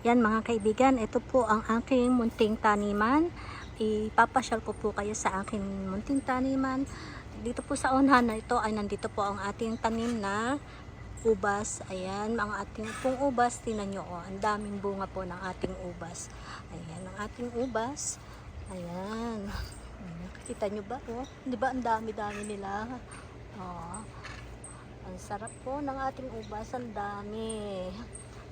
Yan mga kaibigan, ito po ang aking munting taniman. Ipapasyal ko po kayo sa aking munting taniman. Dito po sa unahan na ito ay nandito po ang ating tanim na ubas. Ayan, mga ating pong ubas. Tingnan nyo, oh, ang daming bunga po ng ating ubas. Ayan, ang ating ubas. Ayan. Kita nyo ba? Oh? Di ba ang dami-dami nila? Oh, ang sarap po ng ating ubas. Ang dami.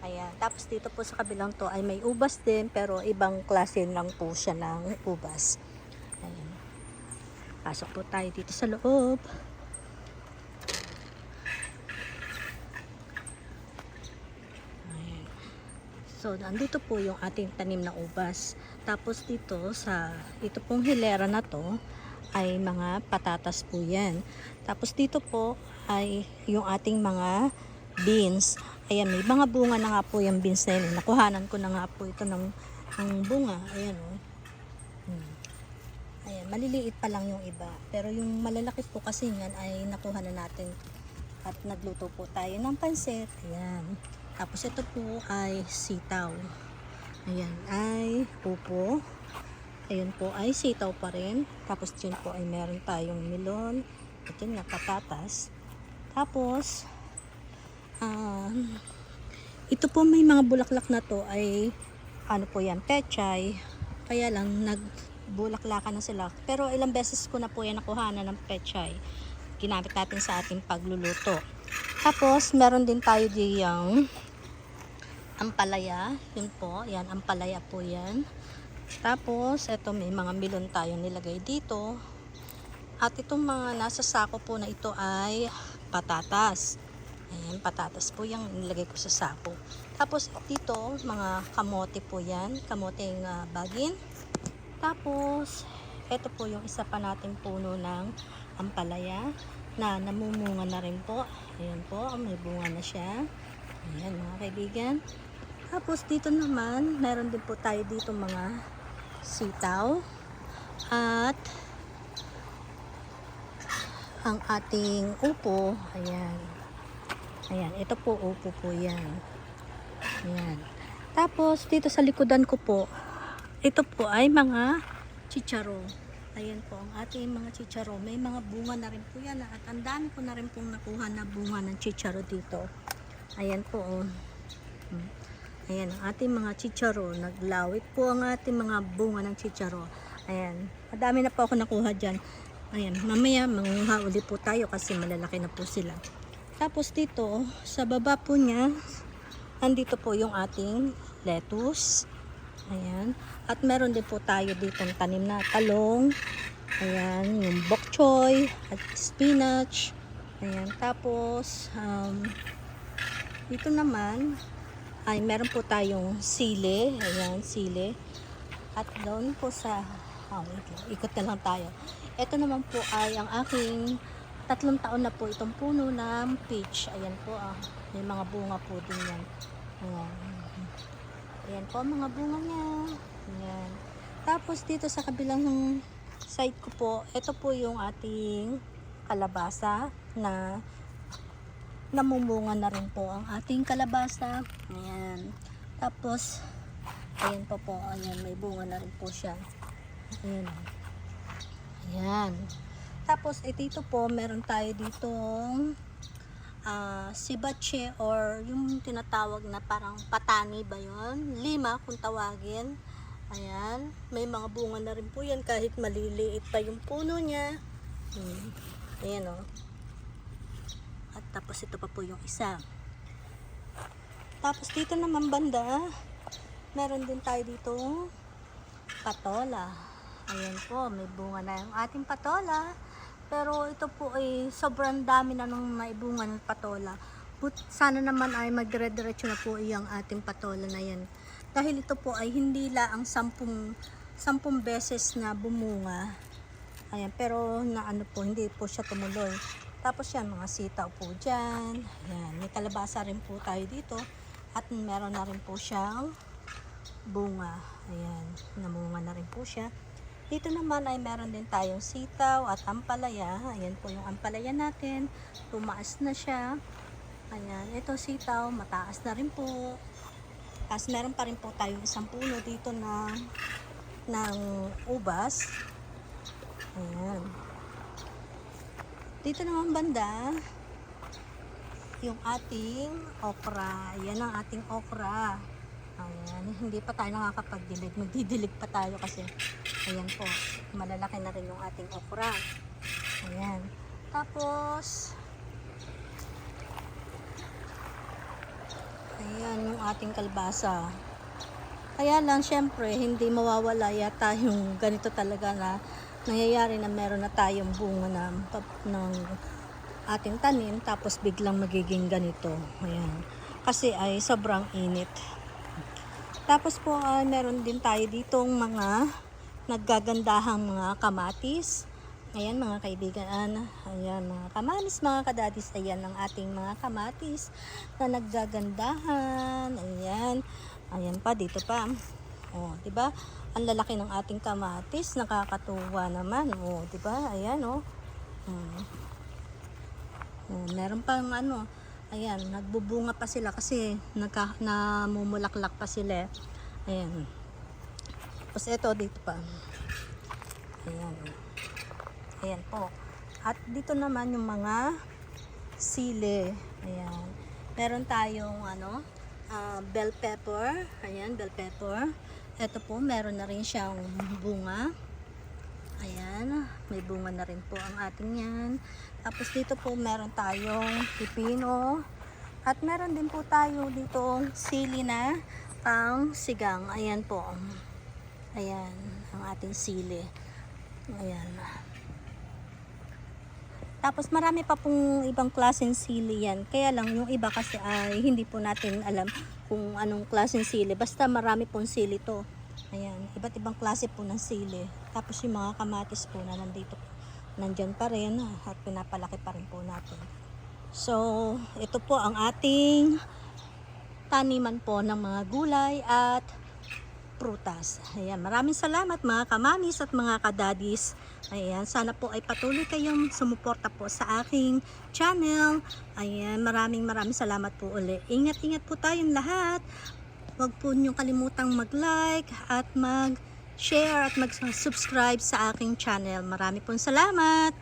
Ayan. Tapos dito po sa kabilang to ay may ubas din, pero ibang klase lang po siya ng ubas. Ayan. Pasok po tayo dito sa loob. Ayan. So, andito po yung ating tanim na ubas. Tapos dito sa ito pong hilera na to ay mga patatas po yan. Tapos dito po ay yung ating mga beans. Ayan, may mga bunga na nga po yung beans na yun. Nakuhanan ko na nga po ito ng bunga. Ayan, oh. Ayan, maliliit pa lang yung iba. Pero yung malalaki po kasi yan ay nakuha na natin. At nagluto po tayo ng pansit. Ayan. Tapos ito po ay sitaw. Ayan, ay upo. Ayan po ay sitaw pa rin. Tapos dyan po ay meron tayong melon. At yun nga, patatas. Tapos, ito po may mga bulaklak na to ay ano po yan, pechay. Kaya lang nagbulaklakan na sila. Pero ilang beses ko na po yan nakuhanan ng pechay. Ginamit natin sa ating pagluluto. Tapos meron din tayo diyang ampalaya. Yun po, yan, ampalaya po yan. Tapos ito may mga melon tayong nilagay dito. At itong mga nasa sako po na ito ay patatas. Ayan, patatas po yung nilagay ko sa sako. Tapos dito, mga kamote po yan. Kamoteng bagin. Tapos, ito po yung isa pa nating puno ng ampalaya na namumunga na rin po. Ayan po, may bunga na siya. Ayan mga kaibigan. Tapos dito naman, meron din po tayo dito mga sitaw. At ang ating upo, ayan. Ayan, ito po upo po yan. Ayan. Tapos dito sa likodan ko po, ito po ay mga chicharo. Ayan po ang ating mga chicharo. May mga bunga na rin po yan. At ang dami ko na rin pong nakuha na bunga ng chicharo dito. Ayan po. Oh. Ayan ang ating mga chicharo. Naglawit po ang ating mga bunga ng chicharo. Ayan. Madami na po ako nakuha dyan. Ayan. Mamaya manguha uli po tayo kasi malalaki na po sila. Tapos dito, sa baba po niya, andito po yung ating lettuce. Ayan. At meron din po tayo ditong tanim na talong. Ayan, yung bok choy at spinach. Ayan. Tapos, dito naman, ay meron po tayong sili. Ayan, sili. At doon po sa, ikot na lang tayo. Ito naman po ay ang aking 3 taon na po itong puno ng peach. Ayan po, may mga bunga po din yan. Ayan. Ayan po mga bunga niya. Ayan. Tapos dito sa kabilang side ko po, ito po yung ating kalabasa na namumunga na rin po ang ating kalabasa. Ayan. Tapos, ayan po po. Ayan, may bunga na rin po siya. Ayan. Ayan. Tapos, ito po, meron tayo ditong sibache or yung tinatawag na parang patani ba yun? Lima kung tawagin. Ayan. May mga bunga na rin po yan kahit maliliit pa yung puno niya. Ayan o. At tapos ito pa po yung isa. Tapos dito naman banda, meron din tayo ditong patola. Ayan po, may bunga na yung ating patola. Pero ito po ay sobrang dami na nung naibunga ng patola. But sana naman ay magdire-diretso na po yung ating patola na yan. Dahil ito po ay hindi lang 10 beses na bumunga. Ayan, pero na ano po, hindi po siya tumuloy. Tapos yan, mga sitaw po dyan. Ayan, may kalabasa rin po tayo dito. At meron na rin po siyang bunga. Ayan, namunga na rin po siya. Dito naman ay meron din tayong sitaw at ampalaya. Ayan po yung ampalaya natin. Tumaas na siya. Ayan, ito sitaw, mataas na rin po. Tapos meron pa rin po tayo isang puno dito ng ubas. Ayan. Dito naman banda, yung ating okra. Ayan ang ating okra. Ayan. Hindi pa tayo nakakapagdilig. Magdidilig pa tayo kasi ayan po. Malalaki na rin yung ating okra. Ayan. Tapos ayan yung ating kalbasa. Kaya lang syempre hindi mawawala yata yung ganito talaga na nangyayari na meron na tayong bunga ng ating tanim tapos biglang magiging ganito. Ayan. Kasi ay sobrang init. Tapos po meron din tayo ditong mga naggagandahang mga kamatis. Ayan mga kaibigan, ayan mga kamamis, mga kadadis, ayan ang ating mga kamatis na naggagandahan. Ayan, ayan pa, dito pa. Oh, 'di ba? Ang lalaki ng ating kamatis, nakakatuwa naman. Oh, 'di ba? Ayan oh. Meron pang ano, ayan, nagbubunga pa sila kasi namumulaklak pa sila. Ayan. Tapos ito dito pa. Ayan. Ayan po. At dito naman yung mga sili. Ayan. Meron tayong bell pepper. Ayan, bell pepper. Ito po, meron na rin siyang bunga. Ayan, may bunga na rin po ang ating yan. Tapos dito po meron tayong pipino. At meron din po tayo dito sili na pang sigang. Ayan po. Ayan, ang ating sili. Ayan. Tapos marami pa pong ibang klaseng sili yan. Kaya lang yung iba kasi ay hindi po natin alam kung anong klaseng sili. Basta marami pong sili to. Ayan, iba't ibang klase po ng sili. Tapos yung mga kamatis po na nandito, nandyan pa rin at pinapalaki pa rin po natin. So, ito po ang ating taniman po ng mga gulay at prutas. Ayan, maraming salamat mga kamamis at mga kadadis. Ayan, sana po ay patuloy kayong sumuporta po sa aking channel. Ayan, maraming salamat po uli. Ingat-ingat po tayong lahat. Huwag po niyong kalimutang mag-like at mag-share at mag-subscribe sa aking channel. Marami pong salamat!